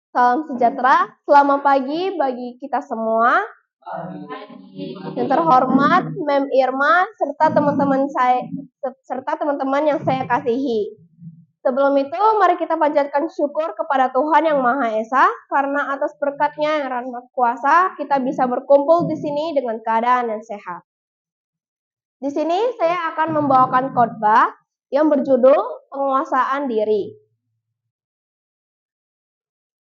Salam sejahtera, selamat pagi bagi kita semua. Yang terhormat Mem Irma serta teman-teman yang saya kasihi. Sebelum itu, mari kita panjatkan syukur kepada Tuhan Yang Maha Esa karena atas berkat-Nya yang rahmat kuasa kita bisa berkumpul di sini dengan keadaan yang sehat. Di sini saya akan membawakan khotbah yang berjudul penguasaan diri.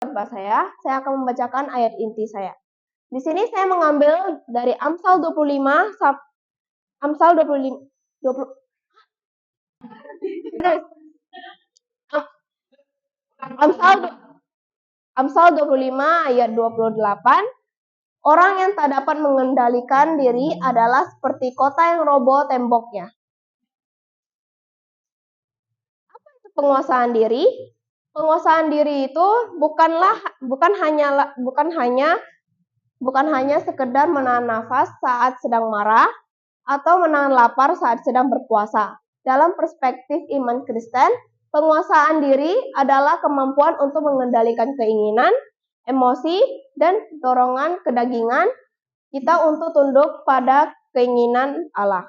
Khotbah saya akan membacakan ayat inti saya. Di sini saya mengambil dari Amsal 25 Amsal 25 Amsal 25 ayat 28. Orang yang tak dapat mengendalikan diri adalah seperti kota yang roboh temboknya. Apa itu penguasaan diri? Penguasaan diri itu bukan hanya sekedar menahan nafas saat sedang marah atau menahan lapar saat sedang berpuasa. Dalam perspektif iman Kristen, penguasaan diri adalah kemampuan untuk mengendalikan keinginan, emosi, dan dorongan kedagingan kita untuk tunduk pada keinginan Allah.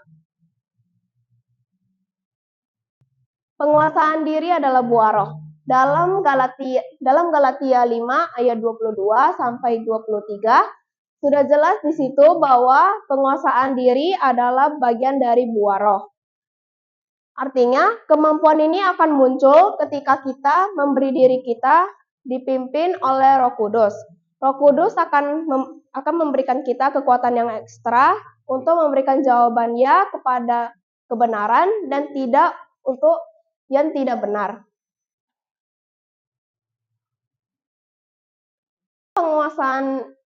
Penguasaan diri adalah buah roh. Dalam Galatia 5 ayat 22 sampai 23 sudah jelas di situ bahwa penguasaan diri adalah bagian dari buah roh. Artinya, kemampuan ini akan muncul ketika kita memberi diri kita dipimpin oleh Roh Kudus. Roh Kudus akan memberikan kita kekuatan yang ekstra untuk memberikan jawaban ya kepada kebenaran dan tidak untuk yang tidak benar.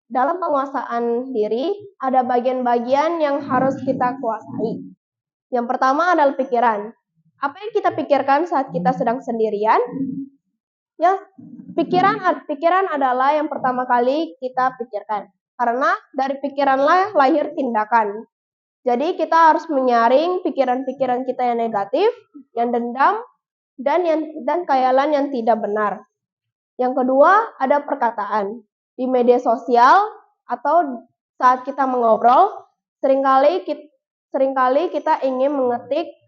Dalam penguasaan diri, ada bagian-bagian yang harus kita kuasai. Yang pertama adalah pikiran. Apa yang kita pikirkan saat kita sedang sendirian? Ya, pikiran adalah yang pertama kali kita pikirkan. Karena dari pikiranlah lahir tindakan. Jadi kita harus menyaring pikiran-pikiran kita yang negatif, yang dendam, dan khayalan yang tidak benar. Yang kedua, ada perkataan. Di media sosial atau saat kita mengobrol, seringkali kita ingin mengetik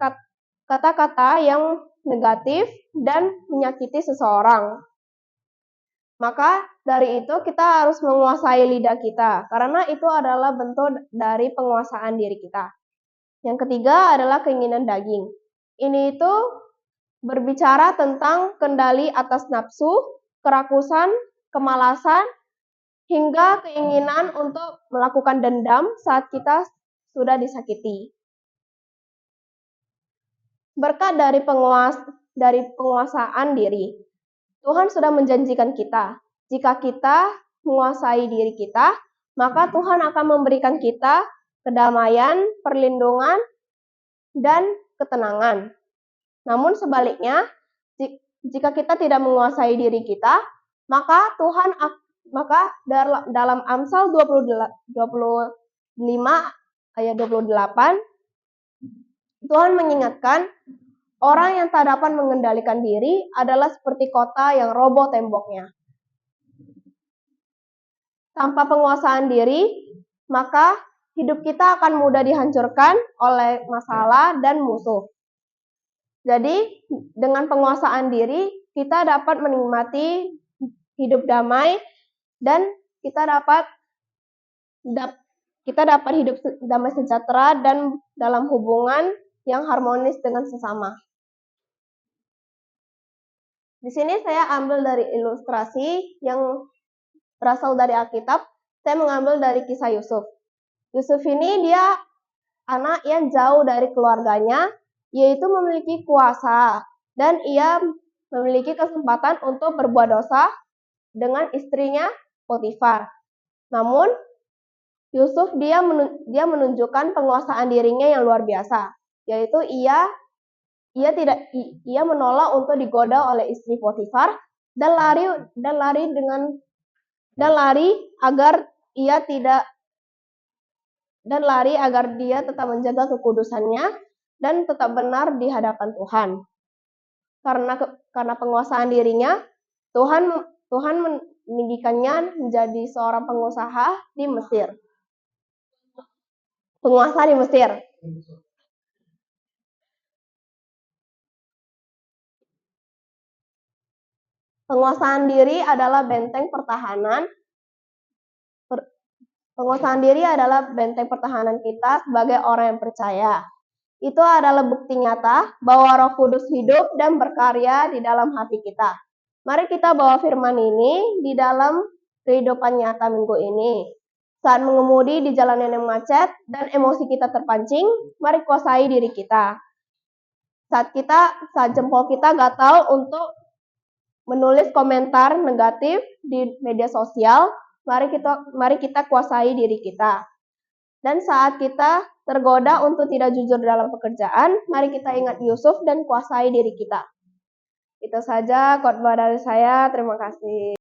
kata-kata yang negatif dan menyakiti seseorang. Maka dari itu kita harus menguasai lidah kita, karena itu adalah bentuk dari penguasaan diri kita. Yang ketiga adalah keinginan daging. Ini itu berbicara tentang kendali atas nafsu, kerakusan, kemalasan, hingga keinginan untuk melakukan dendam saat kita sudah disakiti. Berkat dari penguasaan diri, Tuhan sudah menjanjikan kita, jika kita menguasai diri kita, maka Tuhan akan memberikan kita kedamaian, perlindungan, dan ketenangan. Namun sebaliknya, jika kita tidak menguasai diri kita, maka dalam Amsal 25 ayat 28, Tuhan mengingatkan, orang yang tak dapat mengendalikan diri adalah seperti kota yang roboh temboknya. Tanpa penguasaan diri, maka hidup kita akan mudah dihancurkan oleh masalah dan musuh. Jadi, dengan penguasaan diri, kita dapat menikmati hidup damai dan kita dapat hidup damai sejahtera dan dalam hubungan yang harmonis dengan sesama. Di sini saya ambil dari ilustrasi yang berasal dari Alkitab. Saya mengambil dari kisah Yusuf. Yusuf ini dia anak yang jauh dari keluarganya, yaitu memiliki kuasa dan ia memiliki kesempatan untuk berbuat dosa dengan istrinya Potifar. Namun Yusuf dia menunjukkan penguasaan dirinya yang luar biasa, yaitu ia menolak untuk digoda oleh istri Potifar dan lari agar dia tetap menjaga kekudusannya dan tetap benar di hadapan Tuhan. karena penguasaan dirinya, Tuhan meninggikannya menjadi seorang pengusaha di Mesir. Penguasa di Mesir. Penguasaan diri adalah benteng pertahanan. Penguasaan diri adalah benteng pertahanan kita sebagai orang yang percaya. Itu adalah bukti nyata bahwa Roh Kudus hidup dan berkarya di dalam hati kita. Mari kita bawa firman ini di dalam kehidupan nyata minggu ini. Saat mengemudi di jalan yang macet dan emosi kita terpancing, mari kuasai diri kita. Saat jempol kita gatal untuk menulis komentar negatif di media sosial, mari kita kuasai diri kita. Dan saat kita tergoda untuk tidak jujur dalam pekerjaan, mari kita ingat Yusuf dan kuasai diri kita. Itu saja khotbah dari saya. Terima kasih.